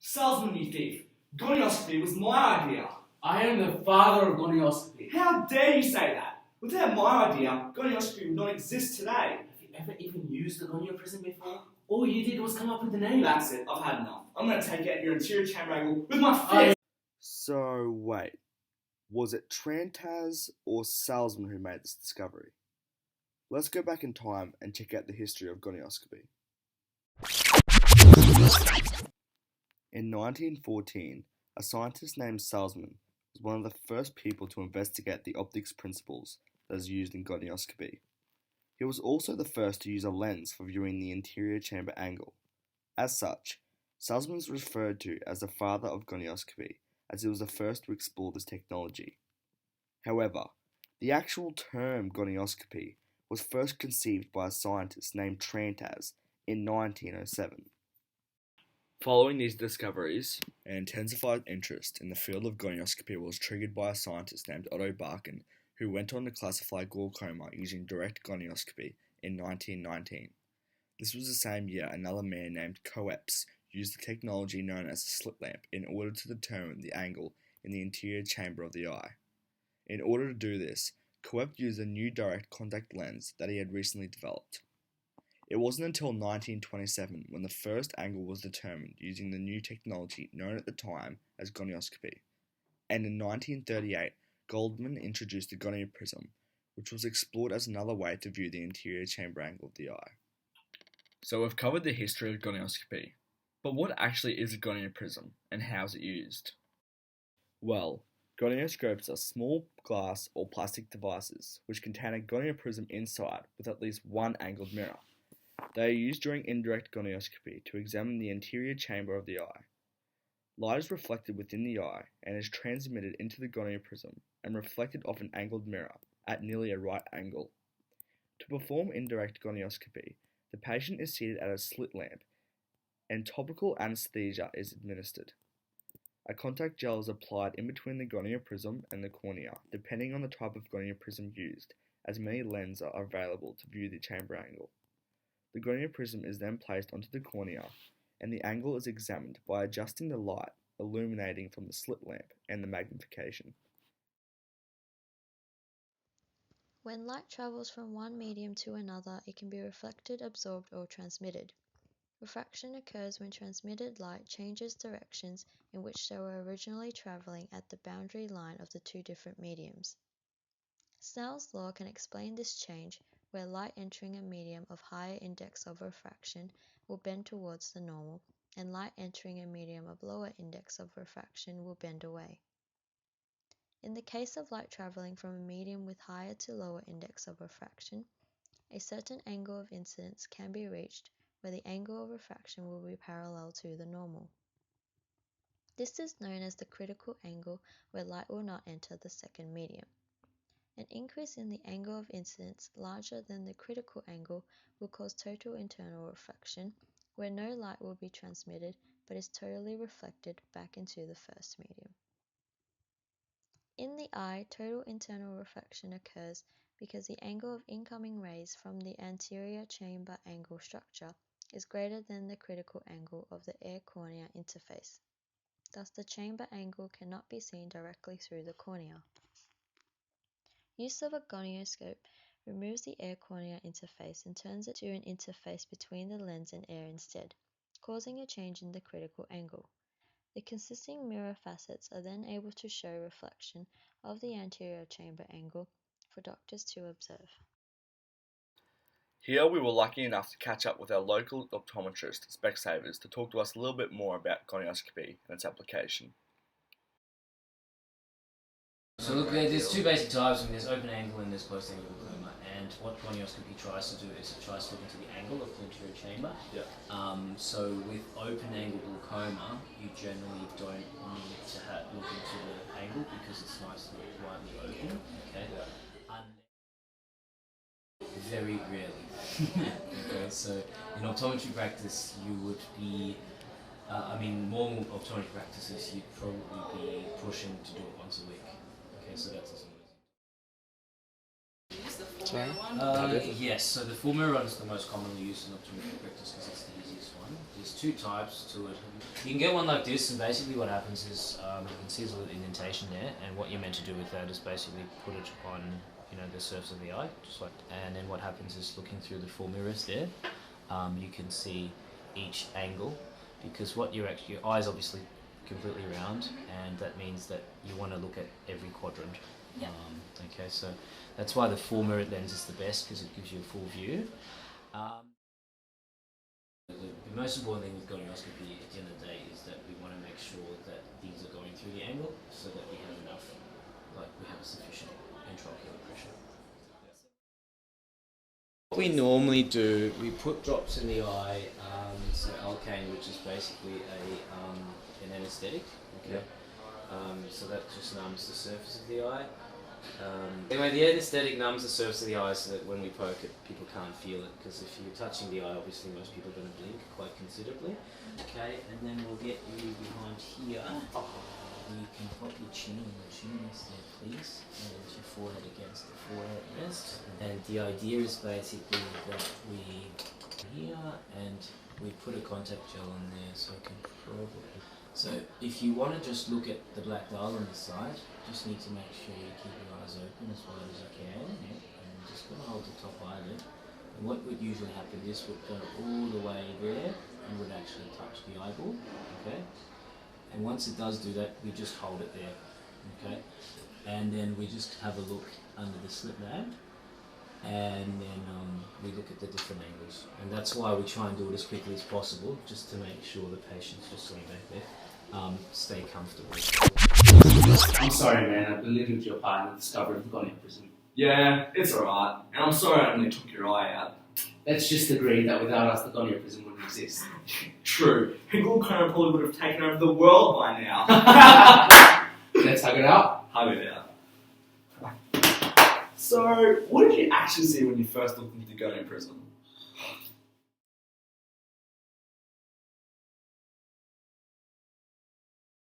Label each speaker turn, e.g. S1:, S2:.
S1: Salesman, you thief! Gonioscopy was my idea!
S2: I am the father of gonioscopy.
S1: How dare you say that? Without my idea, gonioscopy would not exist today.
S2: Have you ever even used the gonioprism before? All you did was come up with the name.
S1: That's it, I've had enough. I'm going to take out your anterior chamber angle with my fist!
S3: So, wait. Was it Trantaz or Salzman who made this discovery? Let's go back in time and check out the history of gonioscopy. In 1914, a scientist named Salzman was one of the first people to investigate the optics principles that is used in gonioscopy. He was also the first to use a lens for viewing the anterior chamber angle. As such, Salzman is referred to as the father of gonioscopy, as he was the first to explore this technology. However, the actual term gonioscopy was first conceived by a scientist named Trantaz in 1907. Following these discoveries, an intensified interest in the field of gonioscopy was triggered by a scientist named Otto Barken, who went on to classify glaucoma using direct gonioscopy in 1919. This was the same year another man named Coepes used the technology known as a slit lamp in order to determine the angle in the anterior chamber of the eye. In order to do this, Coepes used a new direct contact lens that he had recently developed. It wasn't until 1927 when the first angle was determined using the new technology known at the time as gonioscopy, and in 1938 Goldman introduced the gonioprism, which was explored as another way to view the anterior chamber angle of the eye. So we've covered the history of gonioscopy, but what actually is a gonioprism and how is it used? Well, gonioscopes are small glass or plastic devices which contain a gonioprism inside with at least one angled mirror. They are used during indirect gonioscopy to examine the anterior chamber of the eye. Light is reflected within the eye and is transmitted into the gonioprism and reflected off an angled mirror at nearly a right angle. To perform indirect gonioscopy, the patient is seated at a slit lamp and topical anesthesia is administered. A contact gel is applied in between the gonioprism and the cornea, depending on the type of gonioprism used, as many lenses are available to view the chamber angle. The gonioprism is then placed onto the cornea, and the angle is examined by adjusting the light illuminating from the slit lamp and the magnification.
S4: When light travels from one medium to another, it can be reflected, absorbed, or transmitted. Refraction occurs when transmitted light changes directions in which they were originally traveling at the boundary line of the two different mediums. Snell's law can explain this change, where light entering a medium of higher index of refraction will bend towards the normal, and light entering a medium of lower index of refraction will bend away. In the case of light traveling from a medium with higher to lower index of refraction, a certain angle of incidence can be reached where the angle of refraction will be parallel to the normal. This is known as the critical angle, where light will not enter the second medium. An increase in the angle of incidence larger than the critical angle will cause total internal reflection, where no light will be transmitted but is totally reflected back into the first medium. In the eye, total internal reflection occurs because the angle of incoming rays from the anterior chamber angle structure is greater than the critical angle of the air cornea interface. Thus, the chamber angle cannot be seen directly through the cornea. Use of a gonioscope removes the air cornea interface and turns it to an interface between the lens and air instead, causing a change in the critical angle. The consisting mirror facets are then able to show reflection of the anterior chamber angle for doctors to observe.
S3: Here we were lucky enough to catch up with our local optometrist, Specsavers, to talk to us a little bit more about gonioscopy and its application.
S5: So look, there's two basic types, and there's open angle and there's closed angle glaucoma. And what gonioscopy tries to do is it tries to look into the angle of the anterior chamber.
S3: Yeah.
S5: So with open angle glaucoma, you generally don't need to look into the angle because it's nice and widely open. Okay.
S3: Yeah.
S5: Very rarely. Okay, so in optometry practice, you would be, normal optometry practices, you'd probably be pushing to do it once a week. Okay, so that's as Yes, so the full mirror run is the most commonly used in optometry practice because it's the easiest one. There's two types to it. You can get one like this, and basically what happens is you can see there's a little indentation there, and what you're meant to do with that is basically put it on, the surface of the eye, just like. And then what happens is, looking through the 4 mirrors there, you can see each angle, because your eye is obviously completely round, and that means that you want to look at every quadrant.
S6: Yeah.
S5: Okay, so that's why the 4 mirror lens is the best, because it gives you a full view. The most important thing with gonioscopy at the end of the day is that we want to make sure that things are going through the angle, so that we have enough, we have a sufficient intraocular pressure. What we normally do, we put drops in the eye, so Alkane, which is basically an anaesthetic, okay? So that just numbs the surface of the eye. Anyway, the anaesthetic numbs the surface of the eye so that when we poke it, people can't feel it, because if you're touching the eye, obviously most people are going to blink quite considerably. Okay, and then we'll get you behind here. You can pop your chin and your chin rest there, please, and your forehead against the forehead rest. And the idea is basically that we here and we put a contact gel in there, so I can probably. So if you want to just look at the black dial on the side, just need to make sure you keep your eyes open as wide as you can, and just going to hold the top eyelid. And what would usually happen, this would go all the way there and would actually touch the eyeball, okay? And once it does do that, we just hold it there, okay? And then we just have a look under the slit lamp, and then we look at the different angles. And that's why we try and do it as quickly as possible, just to make sure the patients, just lean back there, stay comfortable.
S2: I'm sorry, man. I belittled your part in the discovery of the Gonia Prism.
S1: Yeah, it's alright. And I'm sorry I only took your eye out.
S2: Let's just agree that without us, the Gonia Prism wouldn't exist.
S1: True. Glaucoma probably would have taken over the world by now.
S2: Let's hug it out.
S1: Hug it out. So, what did you actually see when you first looked into the Gonia Prism?